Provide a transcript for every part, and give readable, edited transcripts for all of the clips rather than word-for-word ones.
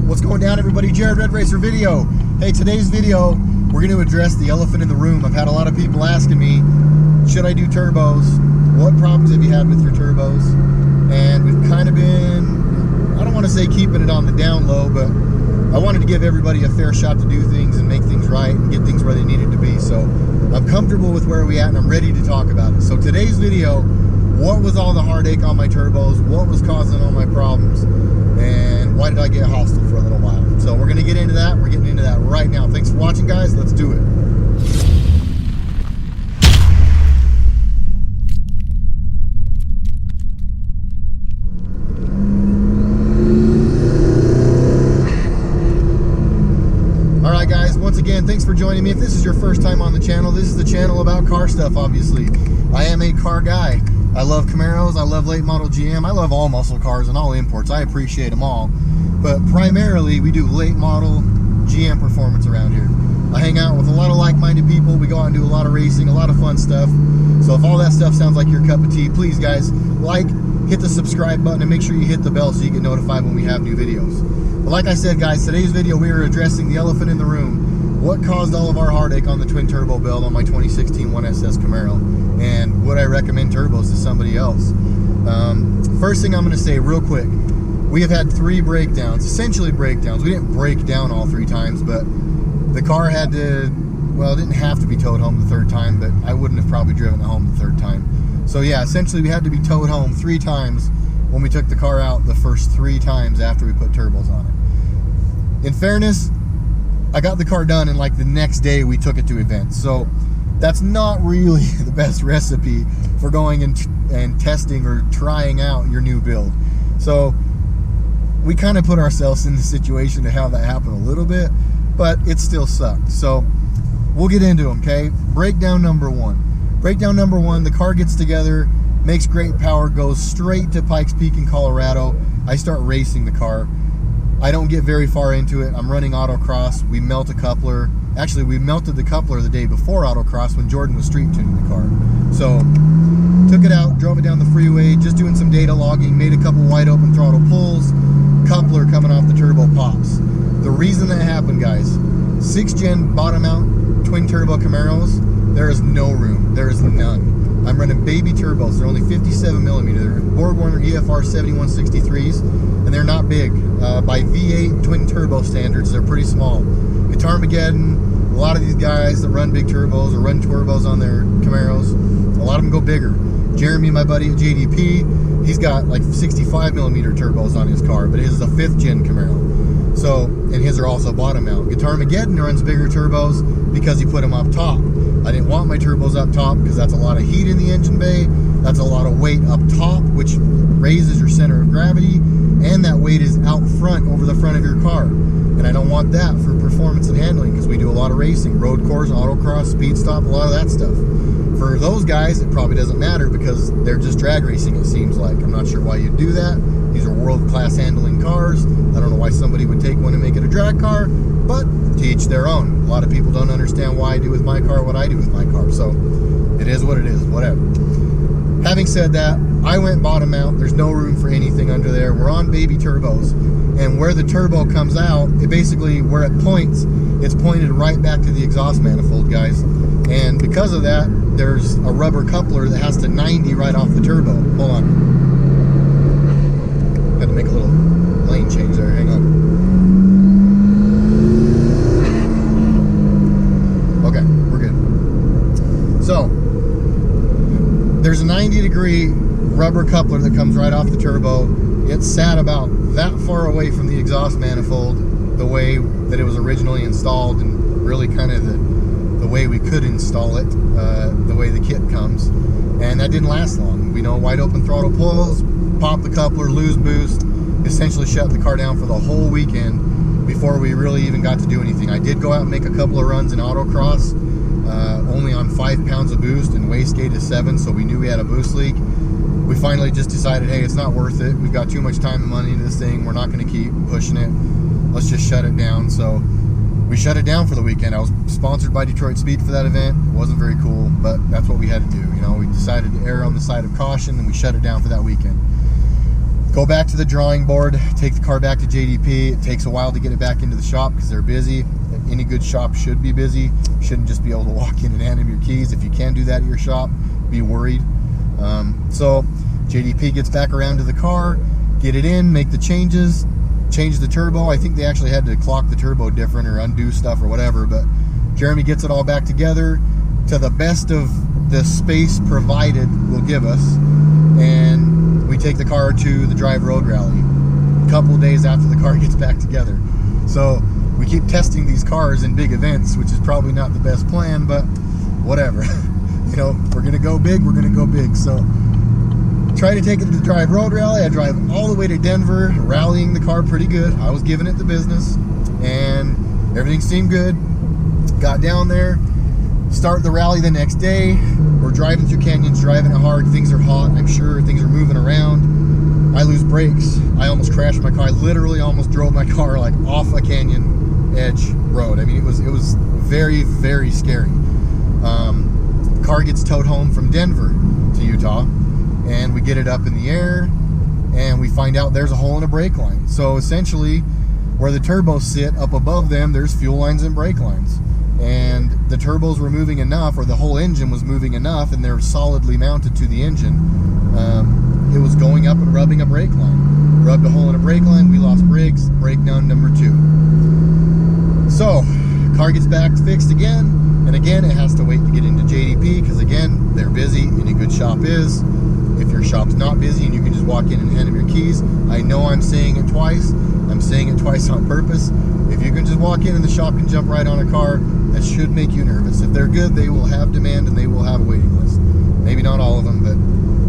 What's going down, everybody? Jared, RedRacer video. Hey, today's video, we're going to address the elephant in the room. I've had a lot of people asking me, should I do turbos? What problems have you had with your turbos? And we've kind of been, I don't want to say keeping it on the down low, but I wanted to give everybody a fair shot to do things and make things right and get things where they needed to be. So I'm comfortable with where we're at and I'm ready to talk about it. So today's video, what was all the heartache on my turbos? What was causing all my problems? And why did I get hostile for a little while? So we're going to get into that. We're getting into that right now. Thanks for watching, guys. Let's do it. All right, guys. Once again, thanks for joining me. If this is your first time on the channel, this is the channel about car stuff, obviously. I am a car guy. I love Camaros, I love late model GM, I love all muscle cars and all imports. I appreciate them all. But primarily, we do late model GM performance around here. I hang out with a lot of like-minded people. We go out and do a lot of racing, a lot of fun stuff. So if all that stuff sounds like your cup of tea, please, guys, hit the subscribe button, and make sure you hit the bell so you get notified when we have new videos. But like I said, guys, today's video, we are addressing the elephant in the room. What caused all of our heartache on the twin turbo build on my 2016 1SS Camaro, and would I recommend turbos to somebody else? First thing I'm going to say real quick, we have had 3 breakdowns, essentially breakdowns. We didn't break down all 3 times, but the car had to, well, it didn't have to be towed home the 3rd time, but I wouldn't have probably driven it home the 3rd time. So yeah, essentially we had to be towed home 3 times when we took the car out the first 3 times after we put turbos on it. In fairness, I got the car done and like the next day we took it to events. So that's not really the best recipe for going and testing or trying out your new build. So we kind of put ourselves in the situation to have that happen a little bit, but it still sucked. So we'll get into them, okay? Breakdown number 1. Breakdown number 1, the car gets together, makes great power, goes straight to Pikes Peak in Colorado. I start racing the car. I don't get very far into it. I'm running autocross. We melt a coupler. Actually, we melted the coupler the day before autocross when Jordan was street tuning the car. So, took it out, drove it down the freeway, just doing some data logging, made a couple wide open throttle pulls, coupler coming off the turbo pops. The reason that happened, guys, 6th gen bottom mount twin turbo Camaros, there is no room. There is none. I'm running baby turbos. They're only 57 millimeter. BorgWarner EFR 7163s, and they're not big. By V8 twin turbo standards, they're pretty small. Guitarmageddon, a lot of these guys that run big turbos or run turbos on their Camaros, a lot of them go bigger. Jeremy, my buddy at JDP, he's got like 65 millimeter turbos on his car, but his is a 5th gen Camaro. So, and his are also bottom mount. Guitarmageddon runs bigger turbos because he put them up top. I didn't want my turbos up top because that's a lot of heat in the engine bay. That's a lot of weight up top, which raises your center of gravity, and that weight is out front over the front of your car. And I don't want that for performance and handling because we do a lot of racing, road course, autocross, speed stop, a lot of that stuff. For those guys, it probably doesn't matter because they're just drag racing, it seems like. I'm not sure why you do that. These are world-class handling cars. I don't know why somebody would take one and make it a drag car, but to each their own. A lot of people don't understand why I do with my car what I do with my car, so it is what it is, whatever. Having said that, I went bottom mount. There's no room for anything under there. We're on baby turbos, and where the turbo comes out, it basically, where it points, it's pointed right back to the exhaust manifold, guys. And because of that, there's a rubber coupler that has to 90 right off the turbo. Hold on. Had to make a little lane change there. Hang on. Okay, we're good. So, there's a 90-degree rubber coupler that comes right off the turbo. It's sat about that far away from the exhaust manifold, the way that it was originally installed, and really kind of the way we could install it, the way the kit comes. And that didn't last long. We know wide open throttle pulls, pop the coupler, lose boost, essentially shut the car down for the whole weekend before we really even got to do anything. I did go out and make a couple of runs in autocross, only on 5 pounds of boost, and wastegate is 7, so we knew we had a boost leak. We finally just decided, hey, it's not worth it. We've got too much time and money into this thing. We're not going to keep pushing it. Let's just shut it down. So we shut it down for the weekend. I was sponsored by Detroit Speed for that event. It wasn't very cool, but that's what we had to do. You know, we decided to err on the side of caution, and we shut it down for that weekend. Go back to the drawing board, take the car back to JDP. It takes a while to get it back into the shop because they're busy. Any good shop should be busy. You shouldn't just be able to walk in and hand them your keys. If you can do that at your shop, be worried. So JDP gets back around to the car, get it in, make the changes, change the turbo. I think they actually had to clock the turbo different or undo stuff or whatever, but Jeremy gets it all back together to the best of the space provided will give us, and we take the car to the Drive Road Rally a couple of days after the car gets back together. So we keep testing these cars in big events, which is probably not the best plan, but whatever. You know, if we're gonna go big, we're gonna go big. So try to take it to the Drive Road Rally. I drive all the way to Denver, rallying the car pretty good. I was giving it the business, and everything seemed good. Got down there, start the rally the next day. We're driving through canyons, driving it hard. Things are hot, I'm sure. Things are moving around. I lose brakes. I almost crashed my car. I literally almost drove my car like off a canyon edge road. I mean, it was very, very scary. Car gets towed home from Denver to Utah, and we get it up in the air, and we find out there's a hole in a brake line. So essentially, where the turbos sit up above them, there's fuel lines and brake lines. And the turbos were moving enough, or the whole engine was moving enough, and they're solidly mounted to the engine. It was going up and rubbing a brake line. Rubbed a hole in a brake line, we lost brakes, breakdown number 2. So, car gets back fixed again, and again it has to wait to get into JDP, because again, they're busy. Any good shop is. If your shop's not busy and you can just walk in and hand them your keys, I know I'm saying it twice. I'm saying it twice on purpose. If you can just walk in and the shop can jump right on a car, that should make you nervous. If they're good, they will have demand and they will have a waiting list. Maybe not all of them, but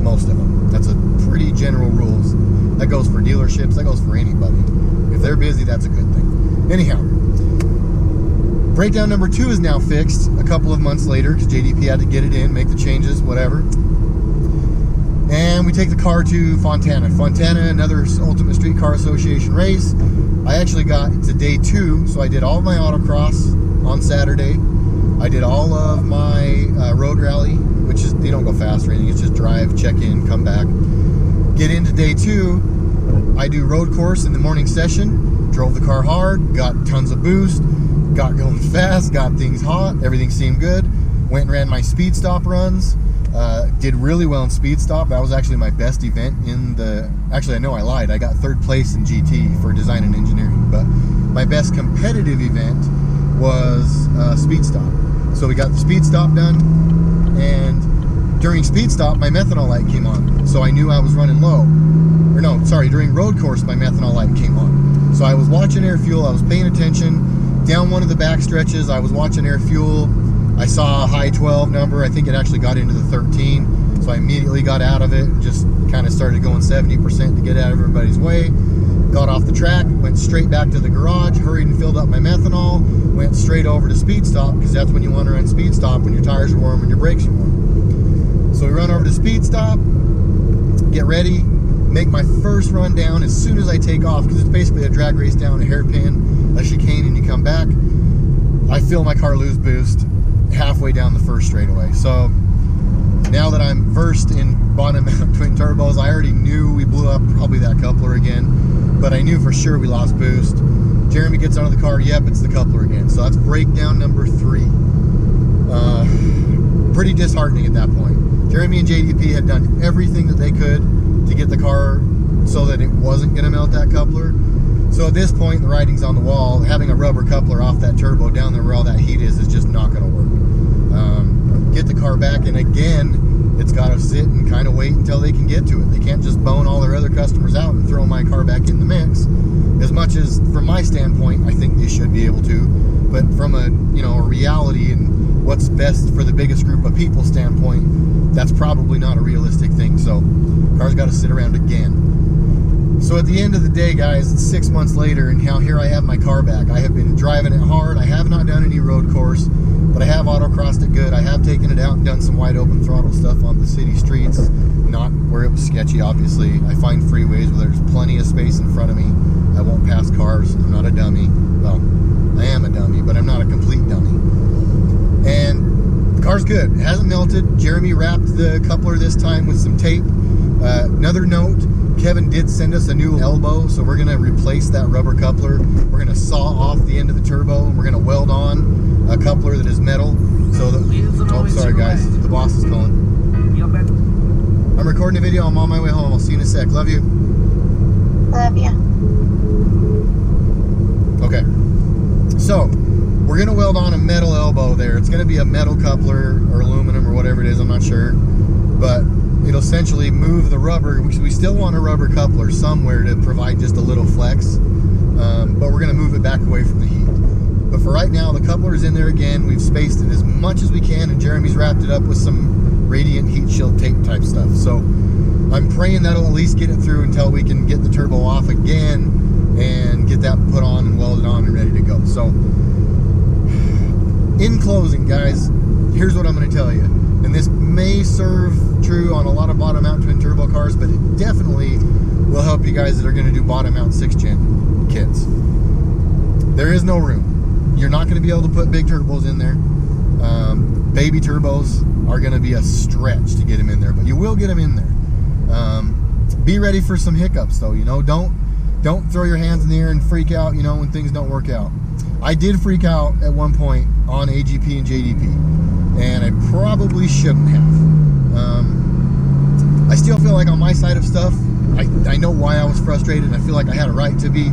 most of them. That's a pretty general rules. That goes for dealerships, that goes for anybody. If they're busy, that's a good thing. Anyhow, breakdown number 2 is now fixed a couple of months later, because JDP had to get it in, make the changes, whatever. And we take the car to Fontana. Fontana, another Ultimate Street Car Association race. I actually got to day 2, so I did all my autocross on Saturday. I did all of my road rally, which is, you don't go fast or anything, it's just drive, check in, come back. Get into day 2, I do road course in the morning session, drove the car hard, got tons of boost, got going fast, got things hot, everything seemed good. Went and ran my speed stop runs. Did really well in speed stop. That was actually my best event in the, actually I know I lied, I got 3rd place in GT for design and engineering, but my best competitive event was speed stop. So we got the speed stop done, and during speed stop my methanol light came on, so I knew I was running low. Or no, sorry, during road course my methanol light came on. So I was watching air fuel, I was paying attention. Down one of the back stretches I was watching air fuel. I saw a high 12 number. I think it actually got into the 13. So I immediately got out of it and just kind of started going 70% to get out of everybody's way. Got off the track, went straight back to the garage, hurried and filled up my methanol, went straight over to speed stop, because that's when you want to run speed stop, when your tires are warm and your brakes are warm. So we run over to speed stop, get ready, make my first run down as soon as I take off, because it's basically a drag race down a hairpin, a chicane, and you come back. I feel my car lose boost halfway down the first straightaway. So now that I'm versed in bottom mount twin turbos, I already knew we blew up probably that coupler again, but I knew for sure we lost boost. Jeremy gets out of the car, yep, it's the coupler again. So that's breakdown number 3. Pretty disheartening at that point. Jeremy and JDP had done everything that they could to get the car so that it wasn't going to melt that coupler. So at this point, the writing's on the wall. Having a rubber coupler off that turbo down there where all that heat is just not going to work. Get the car back, and again, it's got to sit and kind of wait until they can get to it. They can't just bone all their other customers out and throw my car back in the mix. As much as, from my standpoint, I think they should be able to, but from a a reality and what's best for the biggest group of people standpoint, that's probably not a realistic thing. So, car's got to sit around again. So at the end of the day, guys, it's 6 months later, and now here I have my car back. I have been driving it hard. I have not done any road course, but I have autocrossed it good. I have taken it out and done some wide open throttle stuff on the city streets, not where it was sketchy, obviously. I find freeways where there's plenty of space in front of me. I won't pass cars. I'm not a dummy. Well, I am a dummy, but I'm not a complete dummy. And the car's good. It hasn't melted. Jeremy wrapped the coupler this time with some tape. Another note, Kevin did send us a new elbow, so we're gonna replace that rubber coupler. We're gonna saw off the end of the turbo, and we're gonna weld on a coupler that is metal. So that, oh, sorry guys, the boss is calling. I'm recording a video. I'm on my way home. I'll see you in a sec. Love you. Love ya. Okay. So we're gonna weld on a metal elbow there. It's gonna be a metal coupler or aluminum or whatever it is. I'm not sure, but it'll essentially move the rubber. We still want a rubber coupler somewhere to provide just a little flex, but we're gonna move it back away from the heat. But for right now, the coupler is in there again. We've spaced it as much as we can, and Jeremy's wrapped it up with some radiant heat shield tape type stuff. So I'm praying that'll at least get it through until we can get the turbo off again and get that put on and welded on and ready to go. So in closing, guys, here's what I'm going to tell you. And this may serve true on a lot of bottom mount twin turbo cars, but it definitely will help you guys that are going to do bottom mount 6th gen kits. There is no room. You're not going to be able to put big turbos in there. Baby turbos are going to be a stretch to get them in there, but you will get them in there. Be ready for some hiccups though, you know. Don't throw your hands in the air and freak out, you know, when things don't work out. I did freak out at one point on AGP and JDP, and I probably shouldn't have. I still feel like on my side of stuff, I know why I was frustrated, and I feel like I had a right to be,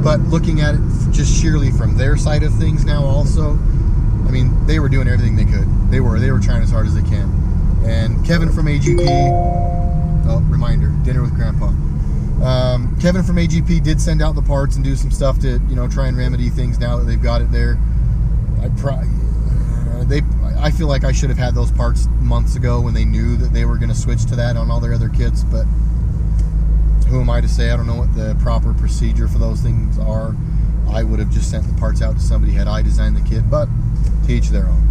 but looking at it just sheerly from their side of things now also, I mean, they were doing everything they could. They were trying as hard as they can. And Kevin from AGP, oh, reminder, dinner with Grandpa. Kevin from AGP did send out the parts and do some stuff to, you know, try and remedy things now that they've got it there. I feel like I should have had those parts months ago when they knew that they were going to switch to that on all their other kits, but who am I to say? I don't know what the proper procedure for those things are. I would have just sent the parts out to somebody had I designed the kit, but to each their own.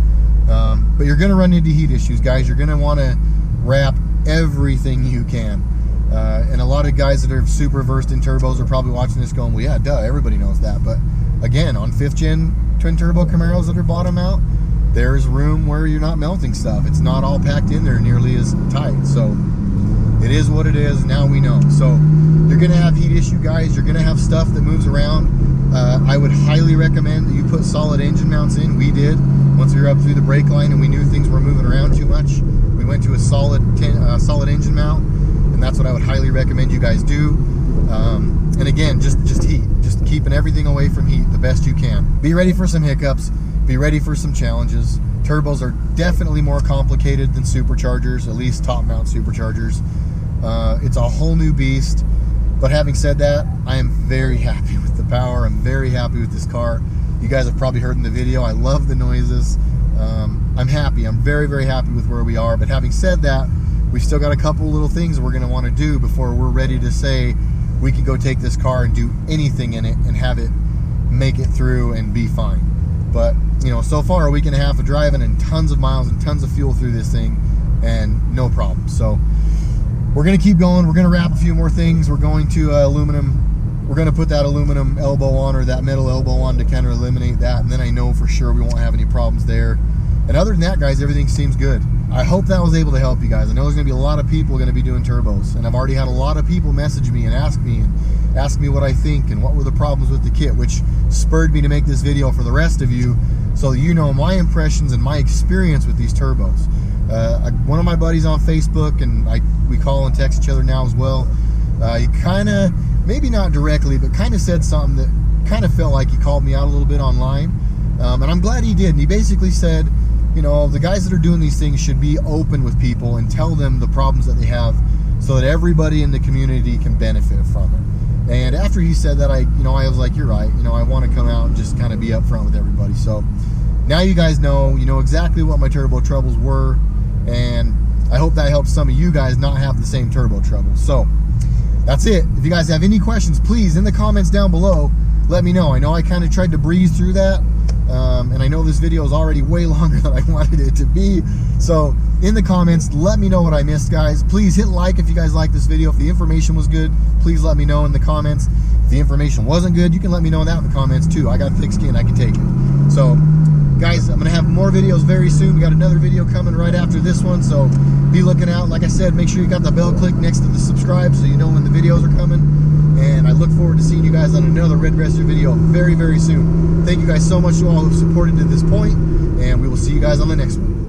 But you're going to run into heat issues, guys. You're going to want to wrap everything you can. And a lot of guys that are super versed in turbos are probably watching this going, well, yeah, duh, everybody knows that. But again, on 5th gen twin turbo Camaros that are bottom out, there's room where you're not melting stuff. It's not all packed in there nearly as tight. So it is what it is. Now we know. So you're going to have heat issue, guys. You're going to have stuff that moves around. I would highly recommend that you put solid engine mounts in. We did. Once we were up through the brake line and we knew things were moving around too much, we went to a solid engine mount, and that's what I would highly recommend you guys do. And again, just heat. Just keeping everything away from heat the best you can. Be ready for some hiccups. Be ready for some challenges. Turbos are definitely more complicated than superchargers, at least top mount superchargers. It's a whole new beast. But having said that, I am very happy with the power. I'm very happy with this car. You guys have probably heard in the video, I love the noises. I'm happy. I'm very, very happy with where we are. But having said that, we've still got a couple little things we're going to want to do before we're ready to say we can go take this car and do anything in it and have it make it through and be fine. But, you know, so far a week and a half of driving and tons of miles and tons of fuel through this thing, and no problem. So we're going to keep going. We're going to wrap a few more things. We're going to aluminum. We're going to put that aluminum elbow on, or that metal elbow on, to kind of eliminate that. And then I know for sure we won't have any problems there. And other than that, guys, everything seems good. I hope that was able to help you guys. I know there's going to be a lot of people going to be doing turbos. And I've already had a lot of people message me and ask me what I think and what were the problems with the kit, which spurred me to make this video for the rest of you, so you know my impressions and my experience with these turbos. One of my buddies on Facebook, and we call and text each other now as well, he kind of, maybe not directly, but kind of said something that kind of felt like he called me out a little bit online, and I'm glad he did. And he basically said, you know, the guys that are doing these things should be open with people and tell them the problems that they have, so that everybody in the community can benefit from it. And after he said that, I was like, you're right. You know, I want to come out and just kind of be upfront with everybody. So now you guys know, exactly what my turbo troubles were, and I hope that helps some of you guys not have the same turbo troubles. So that's it. If you guys have any questions, please, in the comments down below, let me know. I know I kind of tried to breeze through that, and I know this video is already way longer than I wanted it to be. So in the comments, let me know what I missed, guys. Please hit like if you guys like this video. If the information was good, please let me know in the comments. If the information wasn't good, you can let me know that in the comments too. I got thick skin, I can take it. So Guys, I'm going to have more videos very soon. We got another video coming right after this one, so be looking out. Like I said, make sure you got the bell click next to the subscribe so you know when the videos are coming. And I look forward to seeing you guys on another RedRacer video very, very soon. Thank you guys so much to all who've supported to this point, and we will see you guys on the next one.